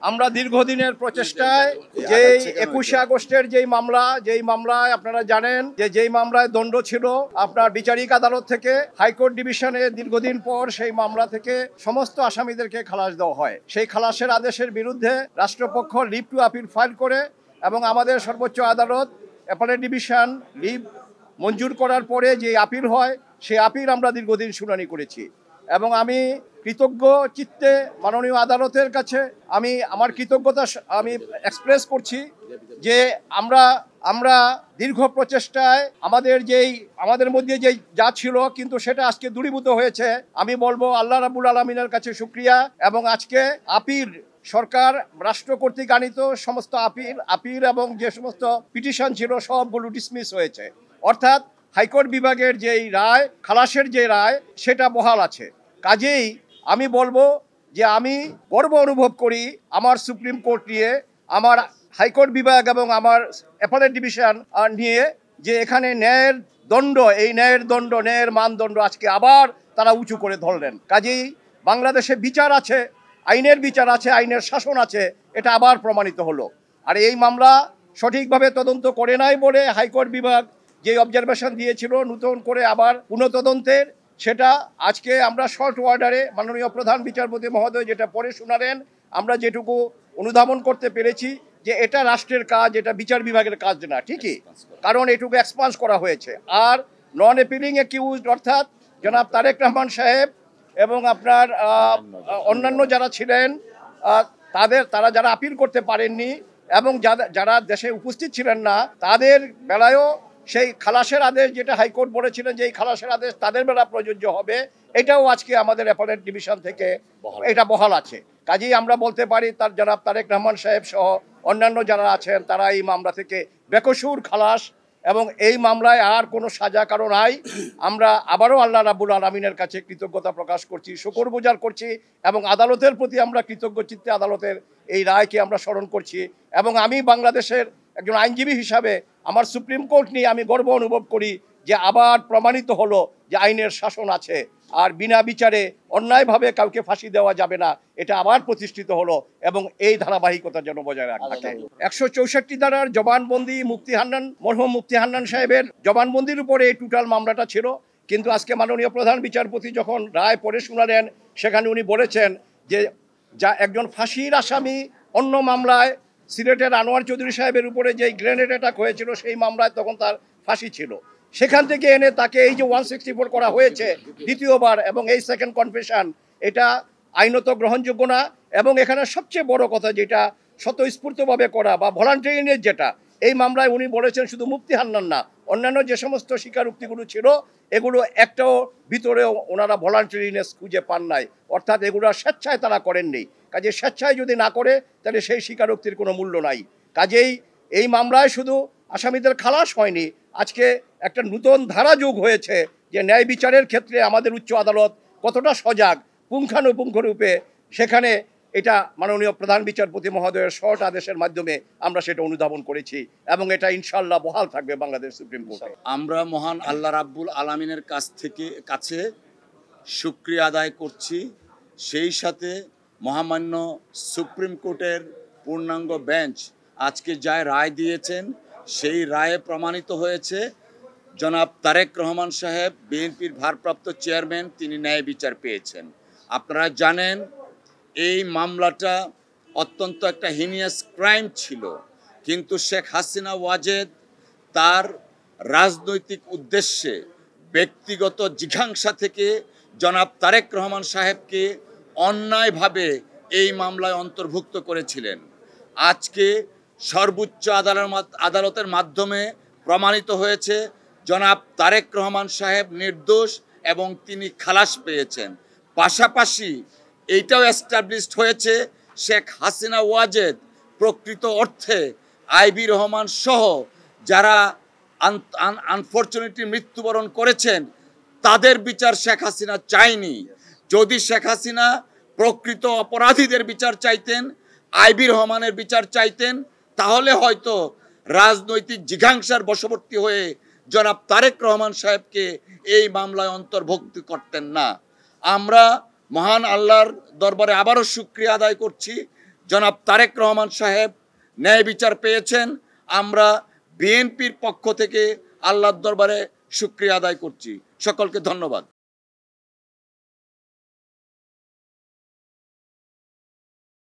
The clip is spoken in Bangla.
আমরা দীর্ঘদিনের প্রচেষ্টায় যে 21শে আগস্টের যেই মামলায় আপনারা জানেন যেই মামলায় দণ্ড ছিল আপনার বিচারিক আদালত থেকে হাইকোর্ট ডিভিশনে দীর্ঘদিন পর সেই মামলা থেকে সমস্ত আসামিদেরকে খালাস দেওয়া হয়। সেই খালাসের আদেশের বিরুদ্ধে রাষ্ট্রপক্ষ লিভ টু আপিল ফাইল করে এবং আমাদের সর্বোচ্চ আদালত অ্যাপেলেট ডিভিশন লিভ মঞ্জুর করার পরে যে আপিল হয় সেই আপিল আমরা দীর্ঘদিন শুনানি করেছি এবং আমি কৃতজ্ঞ চিত্তে মাননীয় আদালতের কাছে আমি আমার কৃতজ্ঞতা আমি এক্সপ্রেস করছি যে আমরা দীর্ঘ প্রচেষ্টায় আমাদের মধ্যে যা ছিল কিন্তু সেটা আজকে দূরীভূত হয়েছে। আমি বলবো আল্লাহ রাব্বুল আলামিনের কাছে শুকরিয়া এবং আজকে আপিল সরকার রাষ্ট্র কর্তৃক আনিত সমস্ত আপিল এবং যে সমস্ত পিটিশন ছিল সবগুলো ডিসমিস হয়েছে, অর্থাৎ হাইকোর্ট বিভাগের যেই রায় খালাসের যে রায় সেটা বহাল আছে। কাজেই আমি বলবো যে আমি গর্ব অনুভব করি আমার সুপ্রিম কোর্ট নিয়ে, আমার হাইকোর্ট বিভাগ এবং আমার অ্যাপেলেট ডিভিশন নিয়ে, যে এখানে ন্যায়ের মানদণ্ড আজকে আবার তারা উঁচু করে ধরলেন। কাজেই বাংলাদেশে বিচার আছে, আইনের বিচার আছে, আইনের শাসন আছে, এটা আবার প্রমাণিত হলো। আর এই মামলা সঠিকভাবে তদন্ত করে নাই বলে হাইকোর্ট বিভাগ যে অবজারভেশন দিয়েছিল নতুন করে আবার পুনঃতদন্তের, সেটা আজকে আমরা শর্ট অর্ডারে মাননীয় প্রধান বিচারপতি মহোদয় যেটা পরে শুনালেন, আমরা যেটুকু অনুধাবন করতে পেরেছি যে এটা রাষ্ট্রের কাজ, এটা বিচার বিভাগের কাজ না, ঠিকই, কারণ এটুকু এক্সপান্স করা হয়েছে। আর নন অ্যাপিলিং অ্যাকিউজড অর্থাৎ জনাব তারেক রহমান সাহেব এবং আপনার অন্যান্য যারা ছিলেন তারা যারা আপিল করতে পারেননি এবং যারা দেশে উপস্থিত ছিলেন না তাদের বেলায়ও সেই খালাসের আদেশ যেটা হাইকোর্ট বলেছিলেন যে এই খালাসের আদেশ তাদের বেলা প্রযোজ্য হবে, এটাও আজকে আমাদের অ্যাপেলেট ডিভিশন থেকে এটা বহাল আছে। কাজেই আমরা বলতে পারি জনাব তারেক রহমান সাহেব সহ অন্যান্য যারা আছেন তারা এই মামলা থেকে বেকসুর খালাস এবং এই মামলায় আর কোনো সাজা কারো নাই। আমরা আবারও আল্লাহ রাব্বুল আলামিনের কাছে কৃতজ্ঞতা প্রকাশ করছি, শুকরগুজার করছি এবং আদালতের প্রতি আমরা কৃতজ্ঞ চিত্তে আদালতের এই রায়কে আমরা স্মরণ করছি। এবং আমি বাংলাদেশের একজন আইনজীবী হিসাবে আমার সুপ্রিম কোর্ট নিয়ে আমি গর্ব অনুভব করি যে আবার প্রমাণিত হলো যে আইনের শাসন আছে আর বিনা বিচারে অন্যায়ভাবে কাউকে ফাঁসি দেওয়া যাবে না, এটা আবার প্রতিষ্ঠিত হলো এবং এই ধারাবাহিকতা যেন বজায় রাখা থাকে। 164 ধারার জবানবন্দি মরহুম মুফতি হান্নান সাহেবের জবানবন্দির উপরে এই টোটাল মামলাটা ছিল, কিন্তু আজকে মাননীয় প্রধান বিচারপতি যখন রায় পড়ে শোনালেন সেখানে উনি বলেছেন যে যা একজন ফাঁসির আসামি অন্য মামলায় সিলেটের আনোয়ার চৌধুরী সাহেবের উপরে যে গ্রেনেড অ্যাটাক হয়েছিল সেই মামলায় তখন তার ফাঁসি ছিল, সেখান থেকে এনে তাকে এই যে 164 করা হয়েছে দ্বিতীয়বার এবং এই সেকেন্ড কনফেশন, এটা আইনত গ্রহণযোগ্য না। এবং এখানে সবচেয়ে বড় কথা যেটা স্বতঃস্ফূর্তভাবে করা বা ভলান্টারিনেস, যেটা এই মামলায় উনি বলেছেন শুধু মুফতি হান্নান না, অন্যান্য যে সমস্ত স্বীকারোক্তিগুলো ছিল এগুলো একটাও ভিতরেও ওনারা ভলান্টারিনেস খুঁজে পান নাই, অর্থাৎ এগুলো স্বেচ্ছায় তারা করেননি। কাজে স্বেচ্ছায় যদি না করে তাহলে সেই স্বীকারোক্তির কোনো মূল্য নাই। কাজেই এই মামলায় শুধু আসামিদের খালাস হয়নি, আজকে একটা নতুন ধারা যোগ হয়েছে যে ন্যায় বিচারের ক্ষেত্রে আমাদের উচ্চ আদালত কতটা সজাগ পুঙ্খানুপুঙ্খরূপে, সেখানে এটা মাননীয় প্রধান বিচারপতি মহোদয়ের শর্ট আদেশের মাধ্যমে আমরা সেটা অনুধাবন করেছি এবং এটা ইনশাআল্লাহ বহাল থাকবে বাংলাদেশ সুপ্রিম কোর্টে। আমরা মহান আল্লাহ রাব্বুল আলামিনের কাছে শুকরিয়া আদায় করছি, সেই সাথে মহামান্য সুপ্রিম কোর্টের পূর্ণাঙ্গ বেঞ্চ আজকে যা রায় দিয়েছেন সেই রায়ে প্রমাণিত হয়েছে জনাব তারেক রহমান সাহেব বিএনপির ভারপ্রাপ্ত চেয়ারম্যান, তিনি ন্যায় বিচার পেয়েছেন। আপনারা জানেন এই মামলাটা অত্যন্ত একটা হিনিয়াস ক্রাইম ছিল, কিন্তু শেখ হাসিনা ওয়াজেদ তার রাজনৈতিক উদ্দেশ্যে ব্যক্তিগত জিঘাংসা থেকে জনাব তারেক রহমান সাহেবকে অন্যায়ভাবে এই মামলায় অন্তর্ভুক্ত করেছিলেন। আজকে সর্বোচ্চ আদালতের মাধ্যমে প্রমাণিত হয়েছে জনাব তারেক রহমান সাহেব নির্দোষ এবং তিনি খালাস পেয়েছেন। পাশাপাশি এইটাও এস্টাবলিশড হয়েছে শেখ হাসিনা ওয়াজেদ প্রকৃত অর্থে আইবি রহমান সহ যারা আনফরচুনেটলি মৃত্যুবরণ করেছেন তাদের বিচার শেখ হাসিনা চায়নি। যদি শেখ হাসিনা প্রকৃত অপরাধীদের বিচার চাইতেন, আইবি রহমানের বিচার চাইতেন, তাহলে হয়তো রাজনৈতিক জিঘাংসার বশবর্তী হয়ে জনাব তারেক রহমান সাহেবকে এই মামলায় অন্তর্ভুক্ত করতেন না। আমরা মহান আল্লাহর দরবারে আবারও শুকরিয়া আদায় করছি জনাব তারেক রহমান সাহেব ন্যায় বিচার পেয়েছেন। আমরা বিএনপির পক্ষ থেকে আল্লাহর দরবারে শুকরিয়া আদায় করছি। সকলকে ধন্যবাদ।